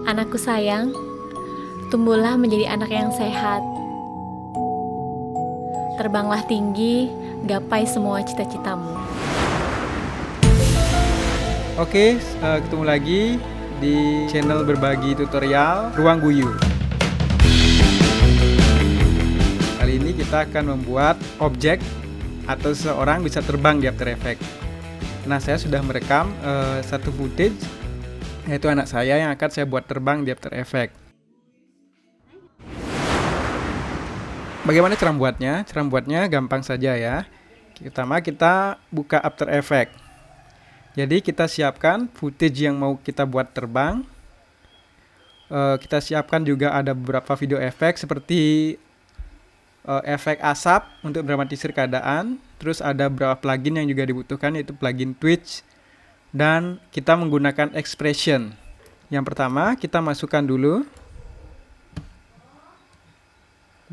Anakku sayang, tumbuhlah menjadi anak yang sehat. Terbanglah tinggi, gapai semua cita-citamu. Oke, ketemu lagi di channel berbagi tutorial Ruang Guyu. Kali ini kita akan membuat objek atau seseorang bisa terbang di After Effects. Nah, saya sudah merekam satu footage, yaitu anak saya yang akan saya buat terbang di After Effects. Bagaimana cara membuatnya? Cara membuatnya gampang saja ya. Pertama kita buka After Effects. Jadi kita siapkan footage yang mau kita buat terbang. Kita siapkan juga ada beberapa video efek seperti efek asap untuk dramatisir keadaan. Terus ada beberapa plugin yang juga dibutuhkan, yaitu plugin Twitch. Dan kita menggunakan expression. Yang pertama kita masukkan dulu.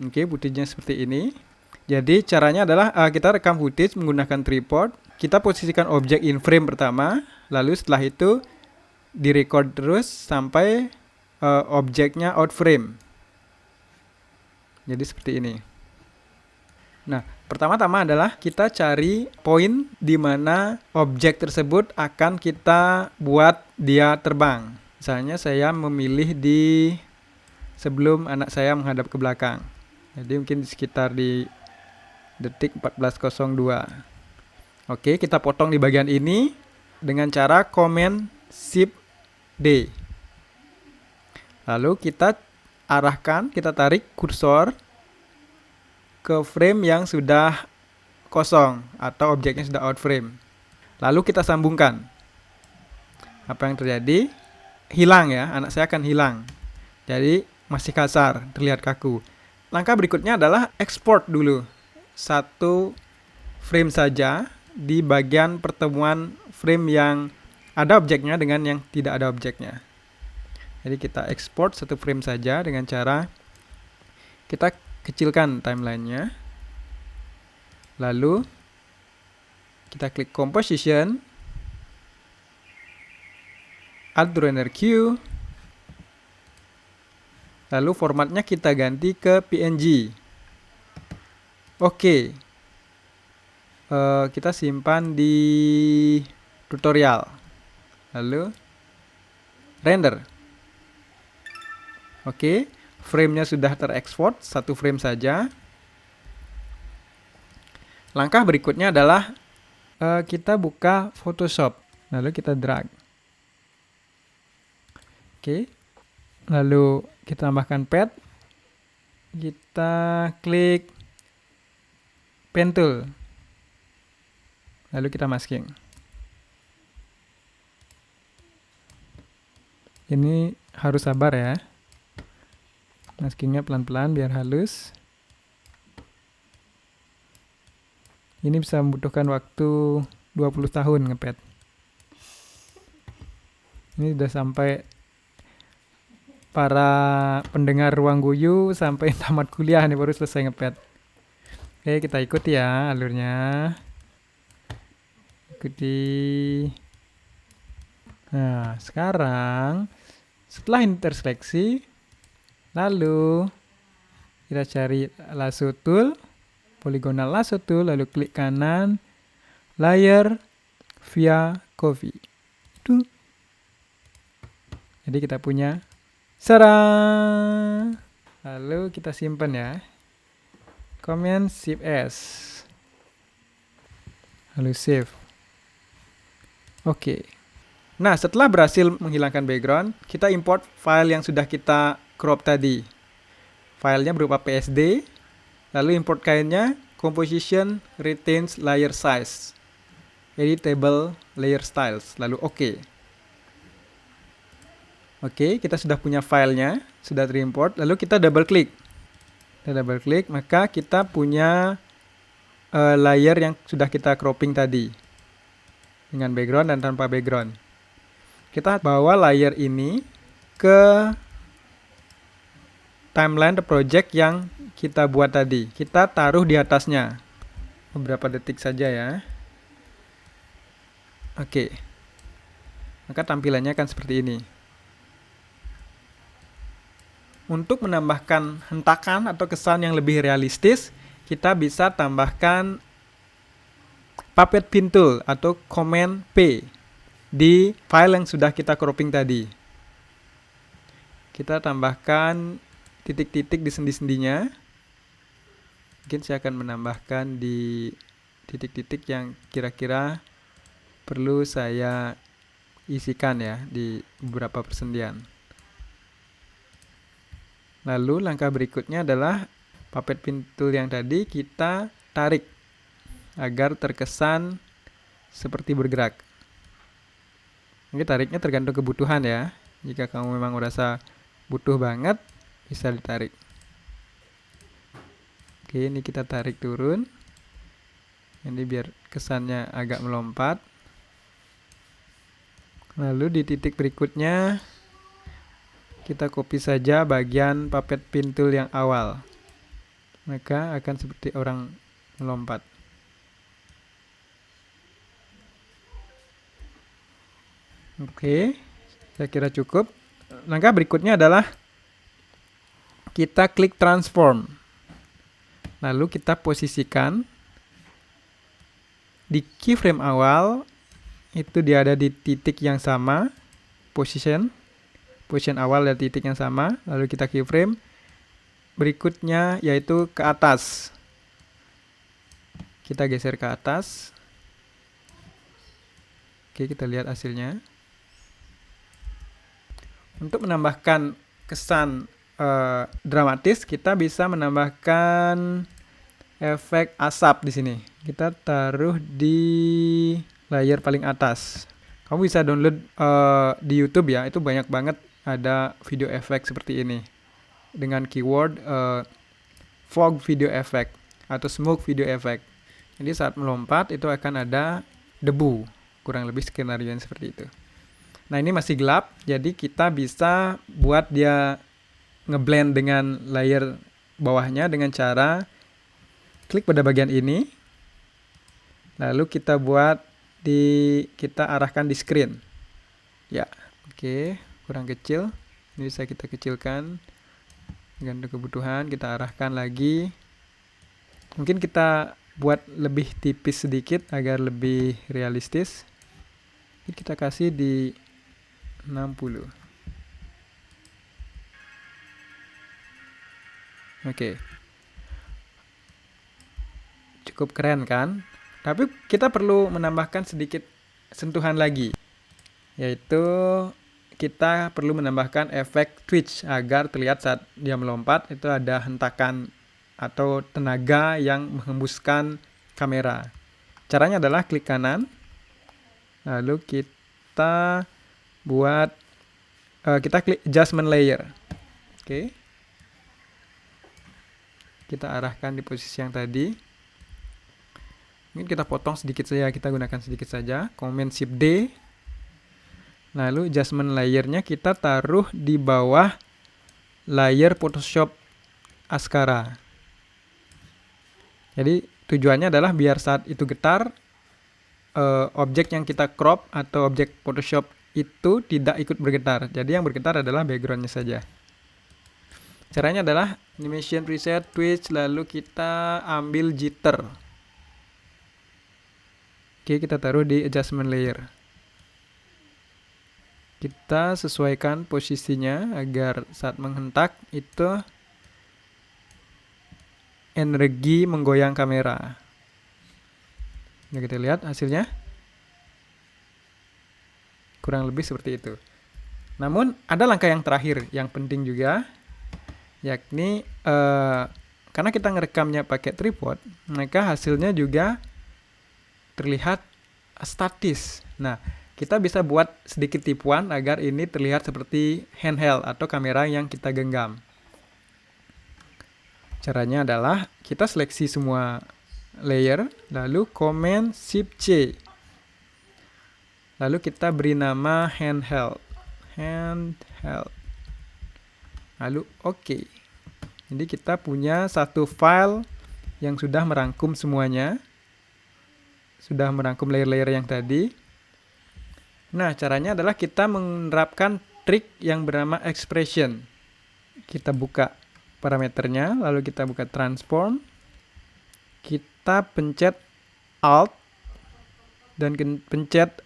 Oke, footage-nya seperti ini. Jadi caranya adalah kita rekam footage menggunakan tripod. Kita posisikan objek in frame pertama, lalu setelah itu direcord terus sampai objeknya out frame. Jadi seperti ini. Nah, pertama-tama adalah kita cari poin di mana objek tersebut akan kita buat dia terbang. Misalnya saya memilih di sebelum anak saya menghadap ke belakang. Jadi mungkin sekitar di detik 14.02. Oke, kita potong di bagian ini dengan cara Command Shift D. Lalu kita arahkan, kita tarik kursor ke frame yang sudah kosong atau objeknya sudah out frame. Lalu kita sambungkan. Apa yang terjadi? Hilang ya, anak saya akan hilang. Jadi masih kasar, terlihat kaku. Langkah berikutnya adalah export dulu. Satu frame saja di bagian pertemuan frame yang ada objeknya dengan yang tidak ada objeknya. Jadi kita export satu frame saja dengan cara kita kecilkan timelinenya. Lalu kita klik composition, add runner queue. Lalu formatnya kita ganti ke PNG. Oke. Kita simpan di tutorial. Lalu render. Oke, frame-nya sudah terekspor, satu frame saja. Langkah berikutnya adalah kita buka Photoshop. Lalu kita drag. Oke. Lalu kita tambahkan pad. Kita klik pen tool. Lalu kita masking. Ini harus sabar ya. Maskingnya pelan-pelan biar halus. Ini bisa membutuhkan waktu 20 tahun ngepad. Ini sudah sampai para pendengar Ruang Guyu sampai tamat kuliah nih baru selesai ngepad. Oke, kita ikuti ya alurnya. Nah, sekarang setelah ini terseleksi, lalu kita cari lasso tool, polygonal lasso tool, lalu klik kanan, layer via coffee. Jadi kita punya sarang. Lalu kita simpan ya. Command Shift S. Lalu save. Oke. Nah, setelah berhasil menghilangkan background, kita import file yang sudah kita crop tadi. Filenya berupa PSD. Lalu import kainnya composition retains layer size. Editable layer styles. Lalu oke. Oke, kita sudah punya filenya, sudah terimport. Lalu kita double klik. Kita double klik, maka kita punya layer yang sudah kita cropping tadi. Dengan background dan tanpa background. Kita bawa layer ini ke timeline the project yang kita buat tadi. Kita taruh di atasnya. Beberapa detik saja ya. Oke. Maka tampilannya akan seperti ini. Untuk menambahkan hentakan atau kesan yang lebih realistis, kita bisa tambahkan Puppet Pin Tool atau Command P di file yang sudah kita cropping tadi. Kita tambahkan titik-titik di sendi-sendinya. Mungkin saya akan menambahkan di titik-titik yang kira-kira perlu saya isikan ya di beberapa persendian. Lalu langkah berikutnya adalah Puppet Pin Tool yang tadi kita tarik agar terkesan seperti bergerak. Ini tariknya tergantung kebutuhan ya. Jika kamu memang merasa butuh banget, bisa ditarik. Oke, ini kita tarik turun. Ini biar kesannya agak melompat. Lalu di titik berikutnya kita copy saja bagian Puppet Pin Tool yang awal. Maka akan seperti orang melompat. Oke, saya kira cukup. Langkah berikutnya adalah kita klik transform. Lalu kita posisikan di keyframe awal, itu dia ada di titik yang sama, position awal dari titik yang sama, lalu kita keyframe. Berikutnya yaitu ke atas. Kita geser ke atas. Oke, kita lihat hasilnya. Untuk menambahkan kesan dramatis, kita bisa menambahkan efek asap di sini. Kita taruh di layer paling atas. Kamu bisa download di YouTube ya, itu banyak banget ada video efek seperti ini dengan keyword fog video effect atau smoke video effect. Jadi saat melompat itu akan ada debu, kurang lebih skenario yang seperti itu. Nah, ini masih gelap, jadi kita bisa buat dia ngeblend dengan layer bawahnya dengan cara klik pada bagian ini, lalu kita kita arahkan di screen. Ya, oke, kurang kecil. Ini bisa kita kecilkan dengan kebutuhan, kita arahkan lagi. Mungkin kita buat lebih tipis sedikit agar lebih realistis. Kita kasih di 60. Oke. Cukup keren kan? Tapi kita perlu menambahkan sedikit sentuhan lagi. Yaitu kita perlu menambahkan efek twitch agar terlihat saat dia melompat itu ada hentakan atau tenaga yang menghembuskan kamera. Caranya adalah klik kanan. Lalu kita kita klik adjustment layer. Oke. Kita arahkan di posisi yang tadi. Mungkin kita potong sedikit saja, kita gunakan sedikit saja. Command Shift D. Lalu adjustment layernya kita taruh di bawah layer Photoshop Ascara. Jadi tujuannya adalah biar saat itu getar, objek yang kita crop atau objek Photoshop itu tidak ikut bergetar. Jadi yang bergetar adalah backgroundnya saja. Caranya adalah animation preset, twitch, lalu kita ambil jitter. Oke, kita taruh di adjustment layer. Kita sesuaikan posisinya agar saat menghentak itu energi menggoyang kamera. Nah, kita lihat hasilnya. Kurang lebih seperti itu. Namun ada langkah yang terakhir yang penting juga, yakni karena kita ngerekamnya pakai tripod, maka hasilnya juga terlihat statis. Nah, kita bisa buat sedikit tipuan agar ini terlihat seperti handheld atau kamera yang kita genggam. Caranya adalah kita seleksi semua layer, lalu Command Shift C. Lalu kita beri nama handheld. Lalu OK. Jadi kita punya satu file yang sudah merangkum semuanya. Sudah merangkum layer-layer yang tadi. Nah, caranya adalah kita menerapkan trik yang bernama expression. Kita buka parameternya, lalu kita buka transform, kita pencet Alt, dan pencet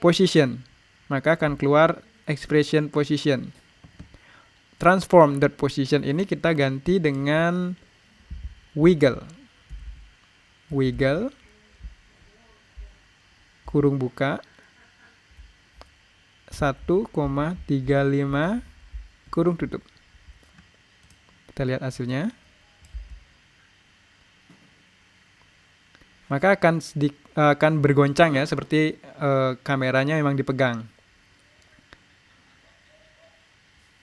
position, maka akan keluar expression position. Transform.position ini kita ganti dengan wiggle. Wiggle, kurung buka, 1,35 kurung tutup. Kita lihat hasilnya. Maka akan bergoncang ya, seperti kameranya memang dipegang.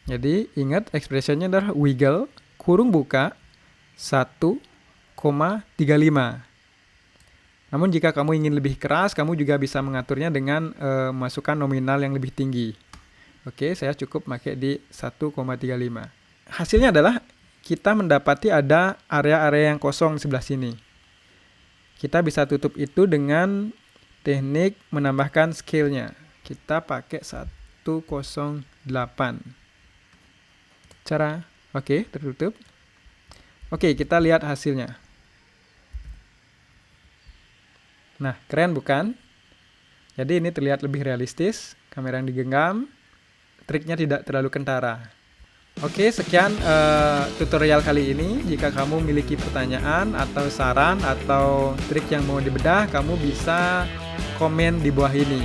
Jadi ingat ekspresinya adalah wiggle, kurung buka, 1,35. Namun jika kamu ingin lebih keras, kamu juga bisa mengaturnya dengan masukkan nominal yang lebih tinggi. Oke, saya cukup pakai di 1,35. Hasilnya adalah kita mendapati ada area-area yang kosong di sebelah sini. Kita bisa tutup itu dengan teknik menambahkan scale-nya. Kita pakai 108. Cara, oke, tertutup. Oke, kita lihat hasilnya. Nah, keren bukan? Jadi ini terlihat lebih realistis, kamera yang digenggam, triknya tidak terlalu kentara. Oke, sekian tutorial kali ini. Jika kamu memiliki pertanyaan atau saran atau trik yang mau dibedah, kamu bisa komen di bawah ini.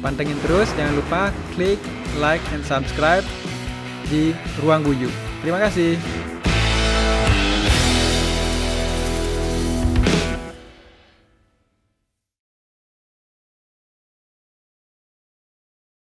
Pantengin terus, jangan lupa klik like and subscribe di Ruang Guyu. Terima kasih.